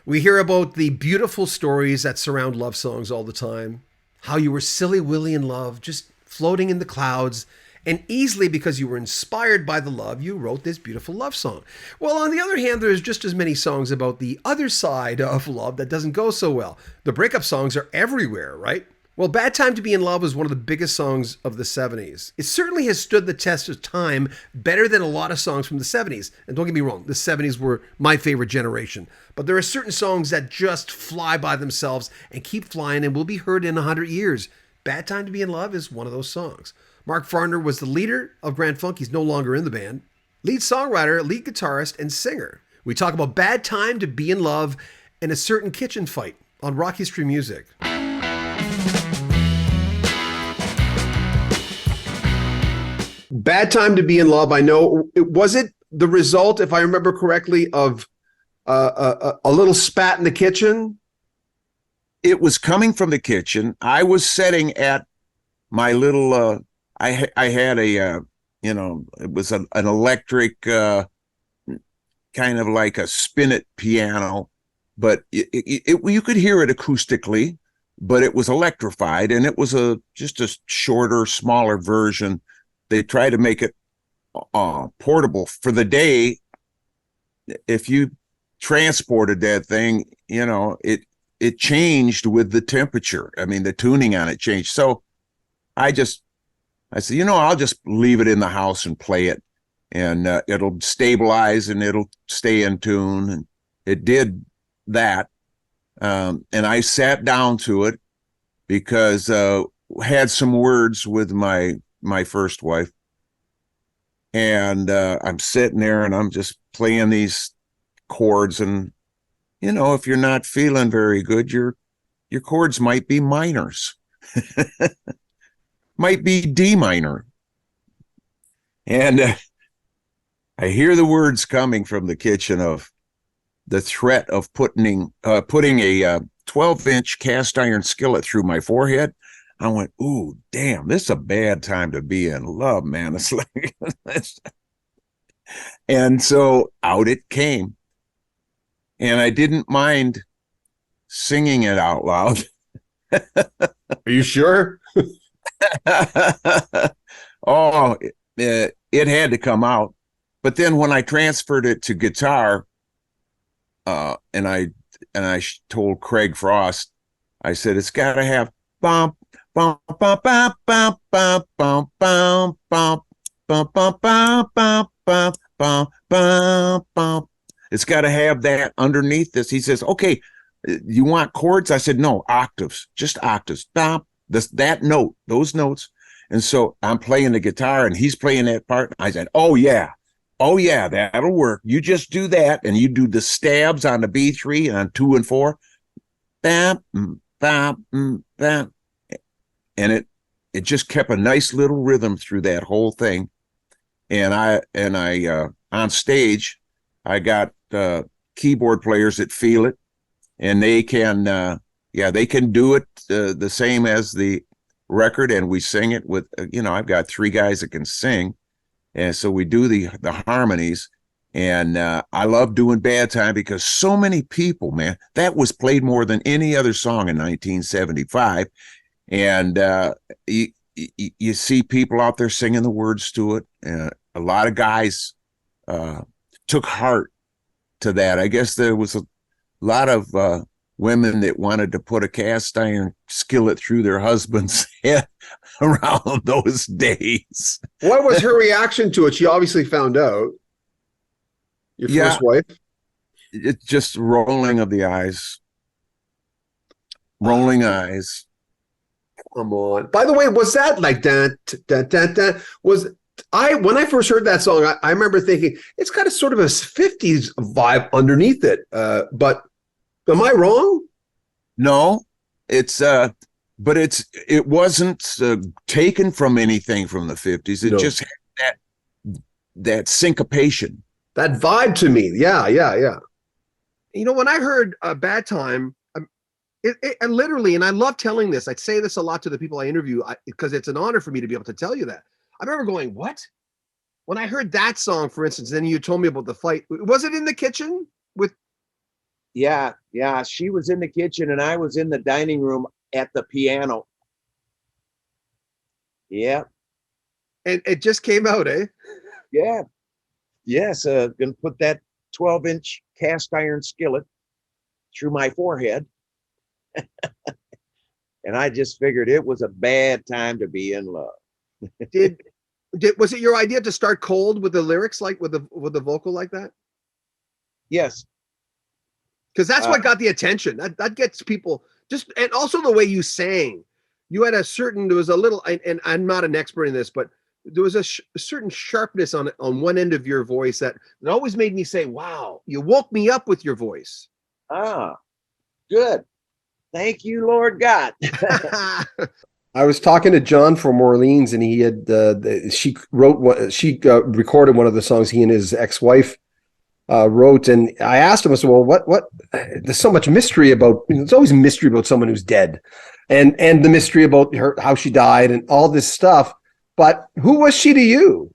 We hear about the beautiful stories that surround love songs all the time. How you were silly Willy in love, just floating in the clouds, and easily because you were inspired by the love, you wrote this beautiful love song. Well, on the other hand, there's just as many songs about the other side of love that doesn't go so well. The breakup songs are everywhere, right? Well, Bad Time to Be in Love was one of the biggest songs of the 70s. It certainly has stood the test of time better than a lot of songs from the 70s. And don't get me wrong, the 70s were my favorite generation. But there are certain songs that just fly by themselves and keep flying and will be heard in 100 years. Bad Time to Be in Love is one of those songs. Mark Farner was the leader of Grand Funk. He's no longer in the band. Lead songwriter, lead guitarist, and singer. We talk about Bad Time to Be in Love and a certain kitchen fight on Rock History Music. Bad Time to Be in Love. I know. Was it the result, if I remember correctly, of a little spat in the kitchen? It was coming from the kitchen. I was sitting at my little. I had a it was an electric kind of like a spin-it piano, but you could hear it acoustically, but it was electrified, and it was just a shorter, smaller version. They try to make it portable for the day. If you transported that thing, it changed with the temperature. I mean, the tuning on it changed. So I said, I'll just leave it in the house and play it, and it'll stabilize and it'll stay in tune. And it did that. And I sat down to it because had some words with my first wife, and I'm sitting there and I'm just playing these chords, and if you're not feeling very good, your chords might be minors. Might be D minor. And I hear the words coming from the kitchen of the threat of putting a 12-inch cast iron skillet through my forehead. I went, ooh, damn, this is a bad time to be in love, man. It's like, and so out it came. And I didn't mind singing it out loud. Are you sure? Oh, it had to come out. But then when I transferred it to guitar, and I told Craig Frost, I said, it's got to have bump, bump, bump, bump, bump, bump, bump, bump, bump, bump, bump, bump, bump, bump, bump, bump, bump. It's got to have that underneath this. He says, okay, you want chords? I said, no, octaves, just octaves. Bump. That note, those notes. And so I'm playing the guitar and he's playing that part. I said, oh yeah, that'll work. You just do that, and you do the stabs on the B3 and on 2 and 4. Bam, bam, bam. And it just kept a nice little rhythm through that whole thing. And I on stage, I got keyboard players that feel it, and they can they can do it the same as the record, and we sing it with, I've got 3 guys that can sing, and so we do the harmonies, and I love doing Bad Time because so many people, man, that was played more than any other song in 1975, and you see people out there singing the words to it, and a lot of guys took heart to that. I guess there was a lot of women that wanted to put a cast iron skillet through their husband's head around those days. What was her reaction to it? She obviously found out. Your first wife? It's just rolling of the eyes. Rolling eyes. Come on. By the way, was that like that? When I first heard that song, I remember thinking it's got a sort of a 50s vibe underneath it. But am I wrong? No, but it wasn't taken from anything from the 50s. It just had that syncopation, that vibe to me. Yeah. When I heard Bad Time, it literally, and I love telling this. I say this a lot to the people I interview because it's an honor for me to be able to tell you that. I remember going, what? When I heard that song, for instance, then you told me about the fight. Was it in the kitchen with? Yeah, yeah. She was in the kitchen and I was in the dining room at the piano. Yeah, And it just came out, eh? yeah, yes. Gonna put that 12-inch cast iron skillet through my forehead, and I just figured it was a bad time to be in love. Did was it your idea to start cold with the lyrics, like with the vocal like that? Yes. Because that's Uh, what got the attention. That gets people just, and also the way you sang. You had a certain, there was a little, and I'm not an expert in this, but there was a certain sharpness on one end of your voice that it always made me say, "Wow, you woke me up with your voice." ah, good. Thank you, Lord God. I was talking to John from Orleans, and he had she recorded one of the songs he and his ex-wife wrote, and I asked him, I said, "Well, what? There's so much mystery about. There's always mystery about someone who's dead, and the mystery about her, how she died, and all this stuff. But who was she to you?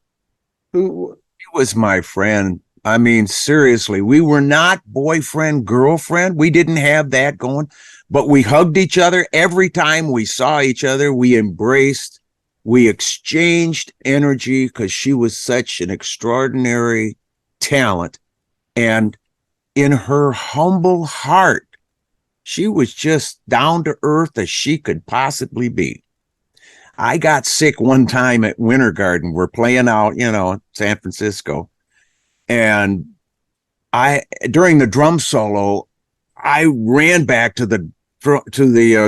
Who? He was my friend. I mean, seriously, we were not boyfriend, girlfriend. We didn't have that going, but we hugged each other every time we saw each other. We embraced, we exchanged energy because she was such an extraordinary talent. And in her humble heart, she was just down to earth as she could possibly be. I got sick one time at Winter Garden. We're playing out, San Francisco. And during the drum solo, I ran back to the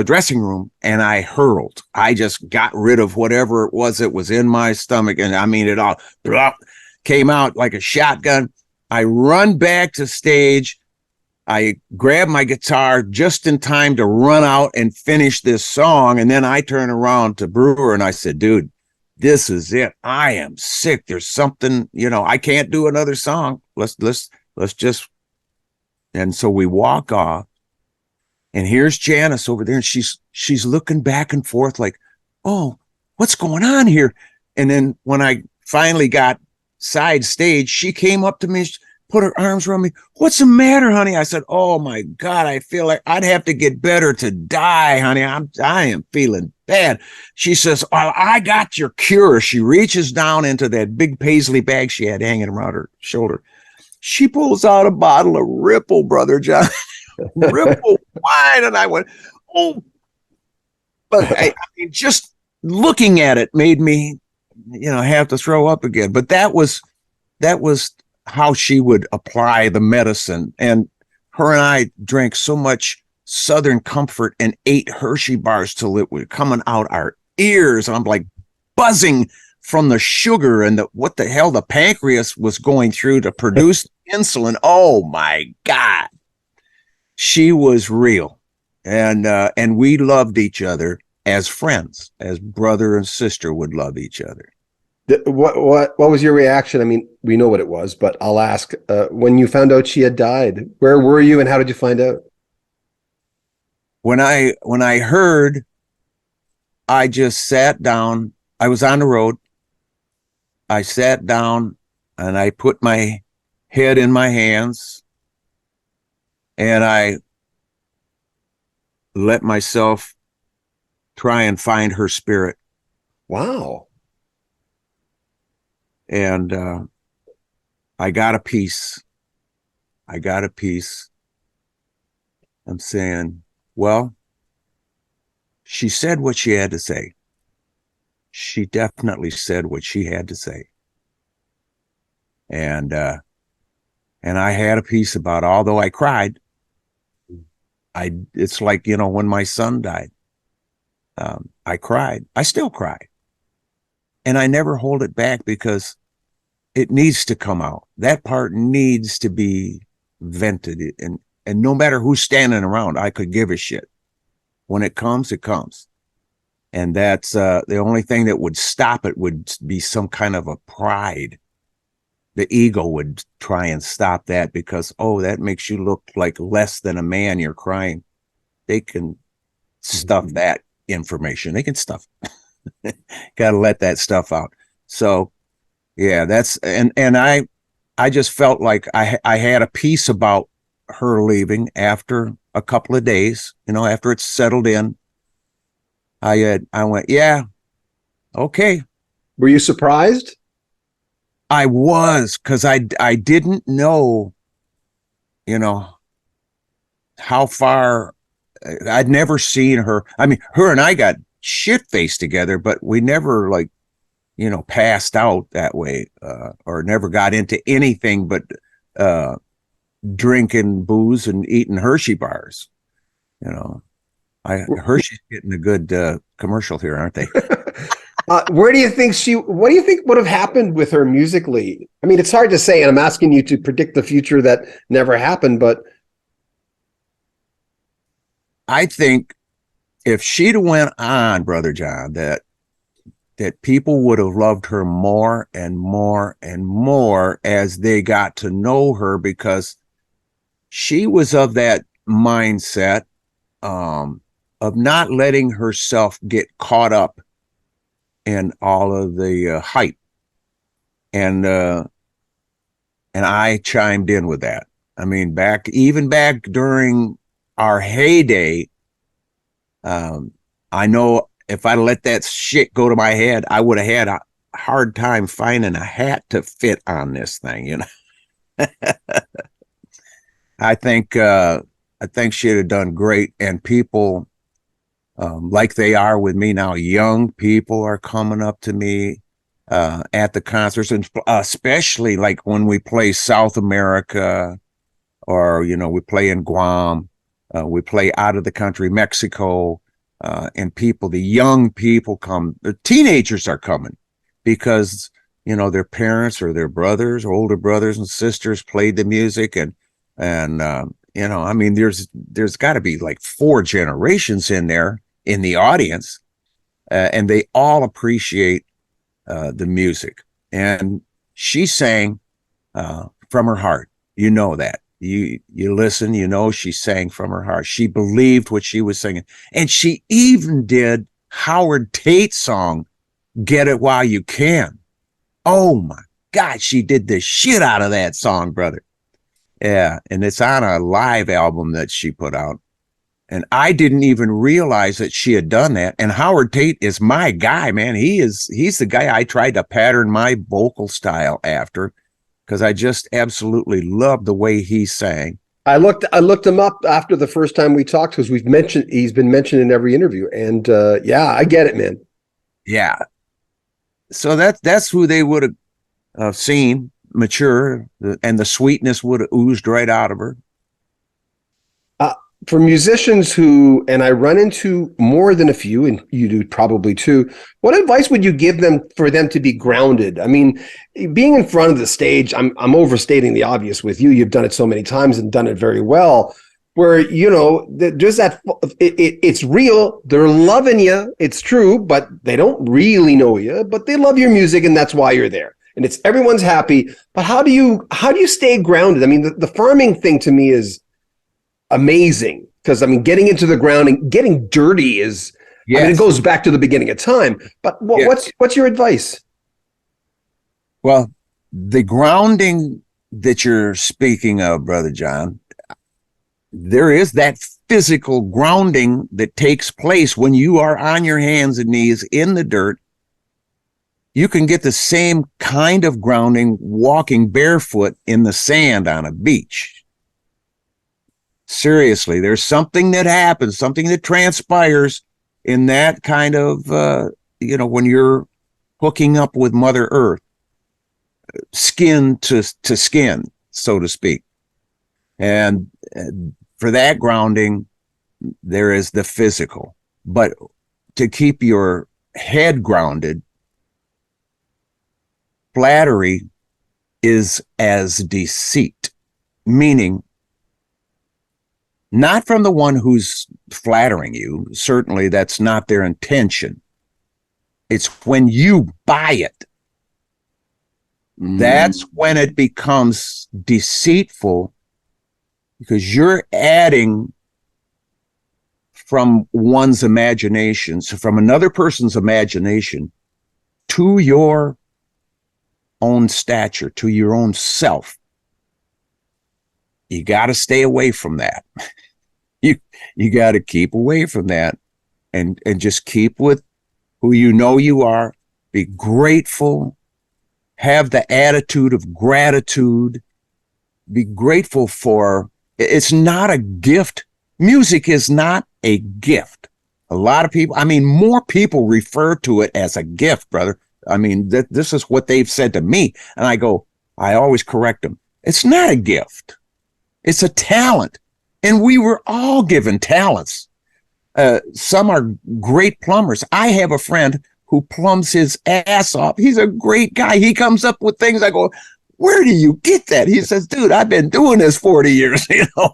dressing room and I hurled. I just got rid of whatever it was that was in my stomach. And I mean, it all came out like a shotgun. I run back to stage. I grabbed my guitar just in time to run out and finish this song. And then I turn around to Brewer and I said, dude, this is it. I am sick. There's something, I can't do another song. Let's just. And so we walk off and here's Janis over there. And she's looking back and forth like, oh, what's going on here? And then when I finally got side stage, she came up to me, put her arms around me. What's the matter, honey? I said, oh my God, I feel like I'd have to get better to die, honey. I am feeling bad. She says, oh, I got your cure. She reaches down into that big paisley bag she had hanging around her shoulder. She pulls out a bottle of Ripple, Brother John. Ripple wine. And I went, oh, but I mean, just looking at it made me, have to throw up again. But that was how she would apply the medicine. And her and I drank so much Southern Comfort and ate Hershey bars till it was coming out our ears. And I'm like buzzing from the sugar and what the hell the pancreas was going through to produce insulin. Oh my God. She was real. And we loved each other as friends, as brother and sister would love each other. What was your reaction? I mean, we know what it was, but I'll ask, when you found out she had died, where were you and how did you find out? When I heard, I just sat down. I was on the road. I sat down and I put my head in my hands and I let myself try and find her spirit. Wow. And I got a piece. I'm saying, well, she said what she had to say. She definitely said what she had to say. And I had a piece about, although I cried, it's like, when my son died, I cried. I still cry. And I never hold it back because it needs to come out. That part needs to be vented. And no matter who's standing around, I could give a shit. When it comes, it comes. And that's the only thing that would stop it would be some kind of a pride. The ego would try and stop that because, oh, that makes you look like less than a man. You're crying. They can stuff that information. They can stuff. Got to let that stuff out. So, yeah, that's and I just felt like I had a piece about her leaving after a couple of days, after it's settled in, I went, yeah, okay. Were you surprised? I was, because I didn't know, you know, how far. I'd never seen her. I mean, her and I got shit faced together, but we never like, passed out that way, or never got into anything but drinking booze and eating Hershey bars. You know, Hershey's getting a good commercial here, aren't they? What do you think would have happened with her musically? I mean, it's hard to say, and I'm asking you to predict the future that never happened, but I think if she'd went on, Brother John, that people would have loved her more and more and more as they got to know her, because she was of that mindset of not letting herself get caught up in all of the hype. And I chimed in with that. I mean, even back during our heyday, I know if I let that shit go to my head, I would have had a hard time finding a hat to fit on this thing, I think she'd have done great, and people, like they are with me now, young people are coming up to me at the concerts, and especially like when we play South America, or we play in Guam, we play out of the country, Mexico, and the young people come. The teenagers are coming because their parents or their brothers or older brothers and sisters played the music, and I mean, there's got to be like 4 generations in there in the audience, and they all appreciate the music. And she sang from her heart. That. You listen, she sang from her heart. She believed what she was singing. And she even did Howard Tate's song, Get It While You Can. Oh my God, she did the shit out of that song, brother. Yeah, and it's on a live album that she put out. And I didn't even realize that she had done that. And Howard Tate is my guy, man. He's the guy I tried to pattern my vocal style after, because I just absolutely loved the way he sang. I looked him up after the first time we talked, because he's been mentioned in every interview, and yeah, I get it, man. Yeah. So that's who they would have seen mature, and the sweetness would have oozed right out of her. For musicians who, and I run into more than a few, and you do probably too, what advice would you give them for them to be grounded? I mean, being in front of the stage, I'm overstating the obvious with you. You've done it so many times and done it very well, where, there's that, it's real. They're loving you. It's true, but they don't really know you, but they love your music, and that's why you're there. And it's everyone's happy. But how do you stay grounded? I mean, the farming thing to me is amazing, because I mean, getting into the ground and getting dirty is, yes. I mean, it goes back to the beginning of time, but what's your advice? Well, the grounding that you're speaking of, Brother John, there is that physical grounding that takes place when you are on your hands and knees in the dirt. You can get the same kind of grounding walking barefoot in the sand on a beach. Seriously, there's something that happens, something that transpires in that kind of, when you're hooking up with Mother Earth, skin to skin, so to speak. And for that grounding, there is the physical. But to keep your head grounded, flattery is as deceit, meaning not from the one who's flattering you. Certainly that's not their intention. It's when you buy it. That's when it becomes deceitful, because you're adding from one's imagination, so from another person's imagination, to your own stature, to your own self. you got to stay away from that. You got to keep away from that and just keep with who you know you are. Be grateful. Have the attitude of gratitude. Be grateful for, it's not a gift. Music is not a gift. A lot of people, I mean, more people refer to it as a gift, brother. I mean, this is what they've said to me. And I always correct them. It's not a gift. It's a talent. And we were all given talents. Some are great plumbers. I have a friend who plumbs his ass off. He's a great guy. He comes up with things. I go, where do you get that? He says, dude, I've been doing this 40 years. Are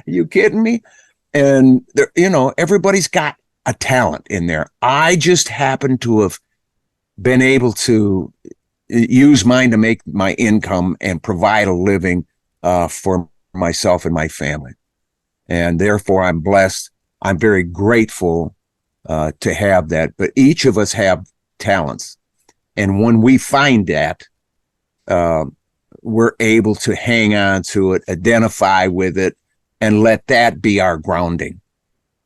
you kidding me? And everybody's got a talent in there. I just happen to have been able to use mine to make my income and provide a living for myself and my family. And therefore, I'm blessed. I'm very grateful to have that. But each of us have talents. And when we find that, we're able to hang on to it, identify with it, and let that be our grounding.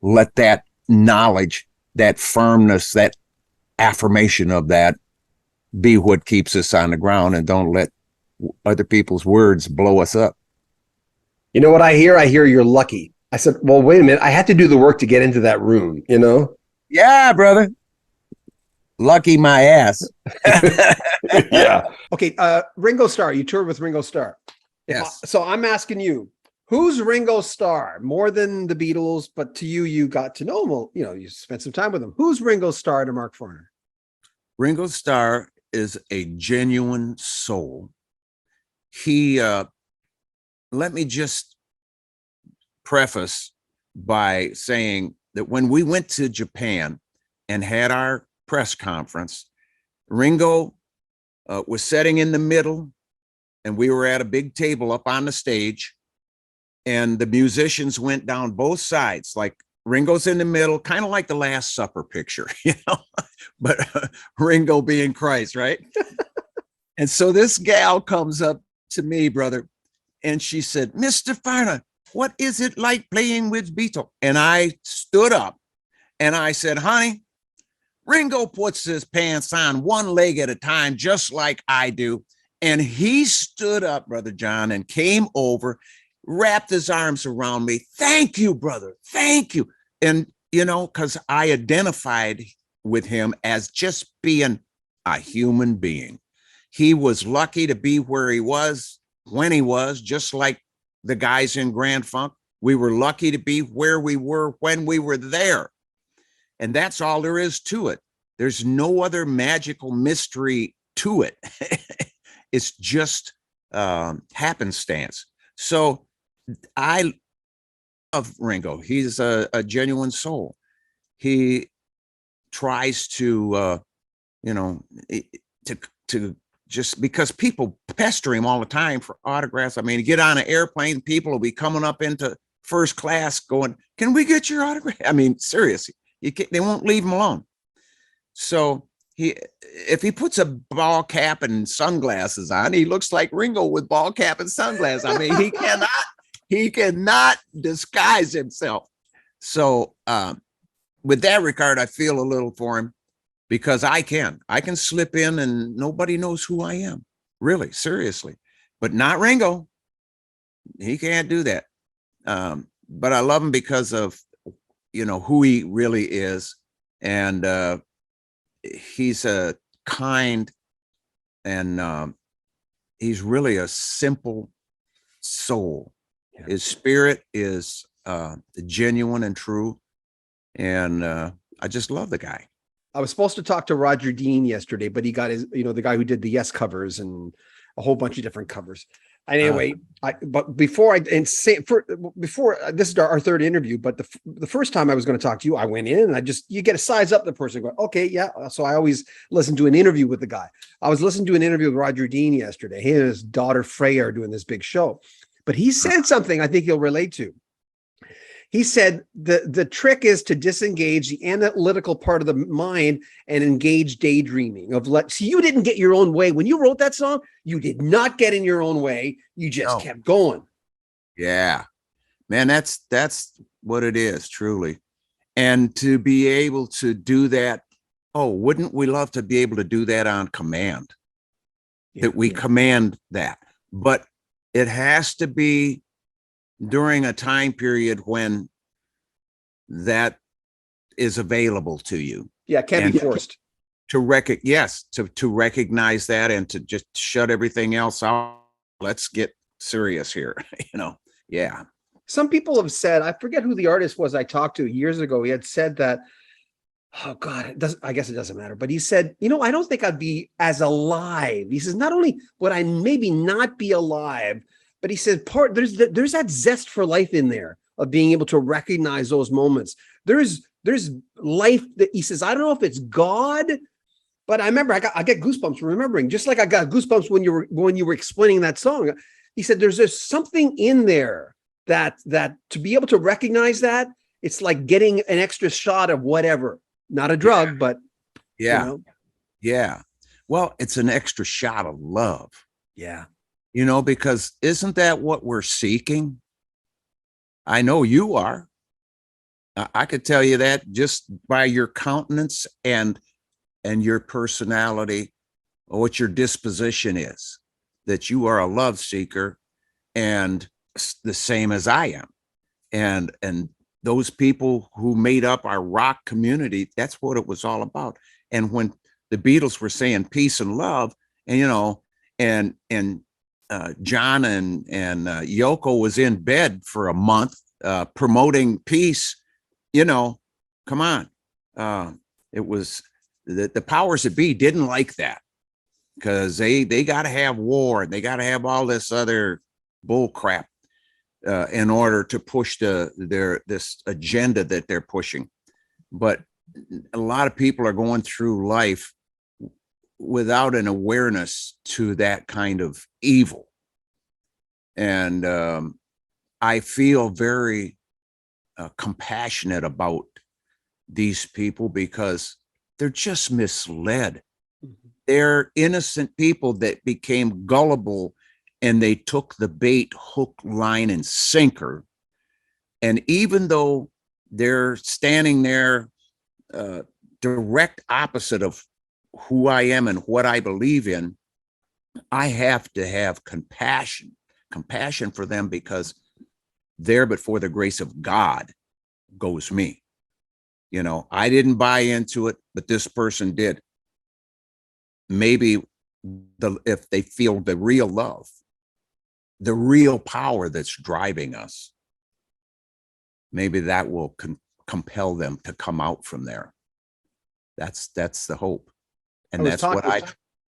Let that knowledge, that firmness, that affirmation of that be what keeps us on the ground, and don't let other people's words blow us up. You know what I hear? I hear you're lucky. I said, well, wait a minute. I had to do the work to get into that room, Yeah, brother. Lucky my ass. Yeah. Okay, Ringo Starr. You toured with Ringo Starr. Yes. So I'm asking you, who's Ringo Starr? More than the Beatles, but to you, you got to know him. Well, you spent some time with him. Who's Ringo Starr to Mark Farner? Ringo Starr is a genuine soul. He, let me just preface by saying that when we went to Japan and had our press conference, Ringo was sitting in the middle, and we were at a big table up on the stage, and the musicians went down both sides. Like Ringo's in the middle, kind of like the Last Supper picture, but Ringo being Christ, right? And so this gal comes up to me, brother, and she said, Mr. Farner, what is it like playing with Beatles? And I stood up and I said, honey, Ringo puts his pants on one leg at a time, just like I do. And he stood up, Brother John, and came over, wrapped his arms around me. Thank you, brother. Thank you. And, because I identified with him as just being a human being. He was lucky to be where he was when he was, just like the guys in Grand Funk. We were lucky to be where we were when we were there. And that's all there is to it. There's no other magical mystery to it. It's just happenstance. So I love Ringo. He's a genuine soul. He tries to, to just because people pester him all the time for autographs. I mean, get on an airplane, people will be coming up into first class going, can we get your autograph? I mean, seriously, they won't leave him alone. So if he puts a ball cap and sunglasses on, he looks like Ringo with ball cap and sunglasses. I mean, he cannot disguise himself. So with that regard, I feel a little for him, because I can slip in and nobody knows who I am, really, seriously, but not Ringo. He can't do that. But I love him because of, who he really is. And he's a kind, and he's really a simple soul. Yeah. His spirit is genuine and true. And I just love the guy. I was supposed to talk to Roger Dean yesterday, but he got his, the guy who did the Yes covers and a whole bunch of different covers. Anyway, before this is our third interview, but the first time I was going to talk to you, I went in and you get to size up the person. Go, okay, yeah. So I always listen to an interview with the guy. I was listening to an interview with Roger Dean yesterday. He and his daughter Freya are doing this big show, but he said something I think you'll relate to. He said the trick is to disengage the analytical part of the mind and engage daydreaming so you didn't get your own way. When you wrote that song, you did not get in your own way. You just kept going. Yeah, man, that's what it is, truly. And to be able to do that, oh, wouldn't we love to be able to do that on command? Yeah. That we command that, but it has to be during a time period when that is available to you. Yeah, it can't And be forced. to recognize that and to just shut everything else out. Let's get serious here. Yeah. Some people have said, I forget who the artist was I talked to years ago. He had said that, oh God, I guess it doesn't matter. But he said, I don't think I'd be as alive. He says, not only would I maybe not be alive, but he said, there's that zest for life in there of being able to recognize those moments. There's life that he says, I don't know if it's God, but I remember I get goosebumps remembering, just like I got goosebumps when you were explaining that song. He said, there's just something in there that to be able to recognize that, it's like getting an extra shot of whatever, not a drug, but yeah. Yeah. Well, it's an extra shot of love. Yeah. Because isn't that what we're seeking? I know you are. I could tell you that just by your countenance and your personality, or what your disposition is, that you are a love seeker, and the same as I am. And those people who made up our rock community, that's what it was all about. And when the Beatles were saying peace and love, and John and Yoko was in bed for a month promoting peace, come on. It was the powers that be didn't like that, because they got to have war, and they got to have all this other bull crap in order to push this agenda that they're pushing. But a lot of people are going through life without an awareness to that kind of evil. And I feel very compassionate about these people, because they're just misled. Mm-hmm. They're innocent people that became gullible, and they took the bait, hook, line, and sinker. And even though they're standing there direct opposite of who I am and what I believe in, I have to have compassion for them, because there but for the grace of God goes me. I didn't buy into it, but this person did. Maybe if they feel the real love, the real power that's driving us, maybe that will compel them to come out from there. That's the hope. And that's what I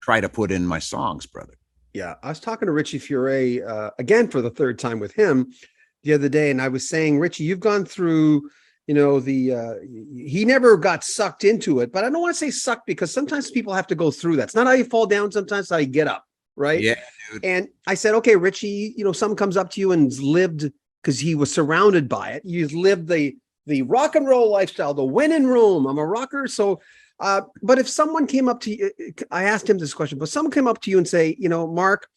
try to put in my songs, brother. Yeah. I was talking to Richie Furay again for the third time with him the other day. And I was saying, Richie, you've gone through, he never got sucked into it, but I don't want to say sucked, because sometimes people have to go through that. It's not how you fall down. Sometimes it's how you get up. Right. Yeah, dude. And I said, okay, Richie, someone comes up to you and lived, because he was surrounded by it. You've lived the rock and roll lifestyle, the when in Rome. I'm a rocker. So, but if someone came up to you, I asked him this question, but someone came up to you and say, Mark,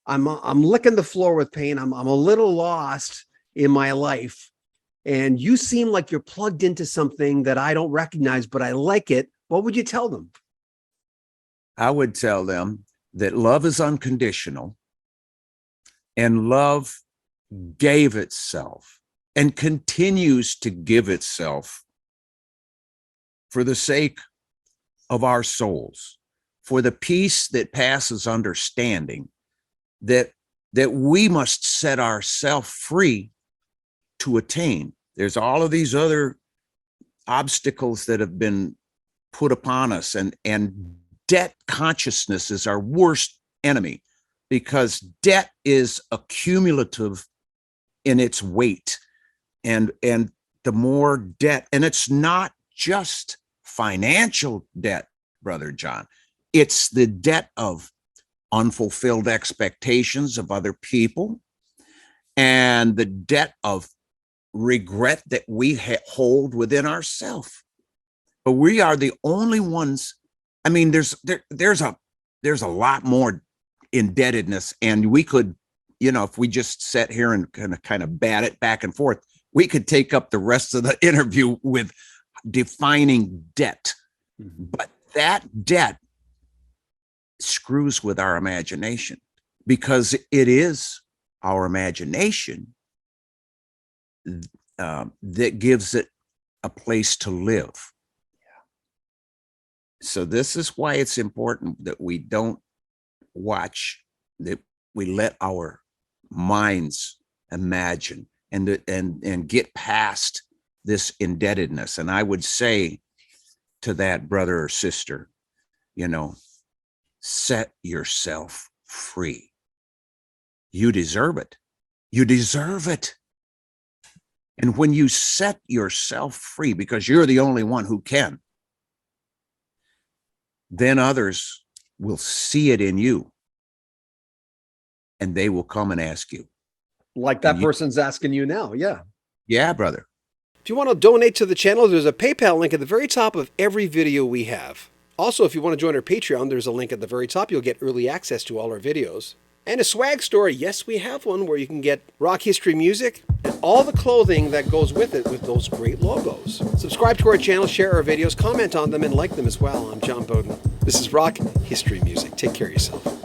I'm licking the floor with pain. I'm a little lost in my life, and you seem like you're plugged into something that I don't recognize, but I like it. What would you tell them? I would tell them that love is unconditional, and love gave itself and continues to give itself for the sake of our souls, for the peace that passes understanding, that we must set ourselves free to attain. There's all of these other obstacles that have been put upon us, and debt consciousness is our worst enemy, because debt is accumulative in its weight, and the more debt, and it's not just financial debt, Brother John, it's the debt of unfulfilled expectations of other people, and the debt of regret that we hold within ourselves. But we are the only ones. I mean, there's a lot more indebtedness, and we could if we just sat here and kind of bat it back and forth, we could take up the rest of the interview with defining debt. But that debt screws with our imagination, because it is our imagination that gives it a place to live. So this is why it's important that we don't watch, that we let our minds imagine and get past this indebtedness. And I would say to that brother or sister, set yourself free. You deserve it. You deserve it. And when you set yourself free, because you're the only one who can, then others will see it in you, and they will come and ask you. Like that person's asking you now. Yeah. Yeah, brother. If you want to donate to the channel, there's a PayPal link at the very top of every video we have. Also, if you want to join our Patreon, there's a link at the very top. You'll get early access to all our videos. And a swag store. Yes, we have one where you can get rock history music and all the clothing that goes with it with those great logos. Subscribe to our channel, share our videos, comment on them, and like them as well. I'm John Bowden. This is Rock History Music. Take care of yourself.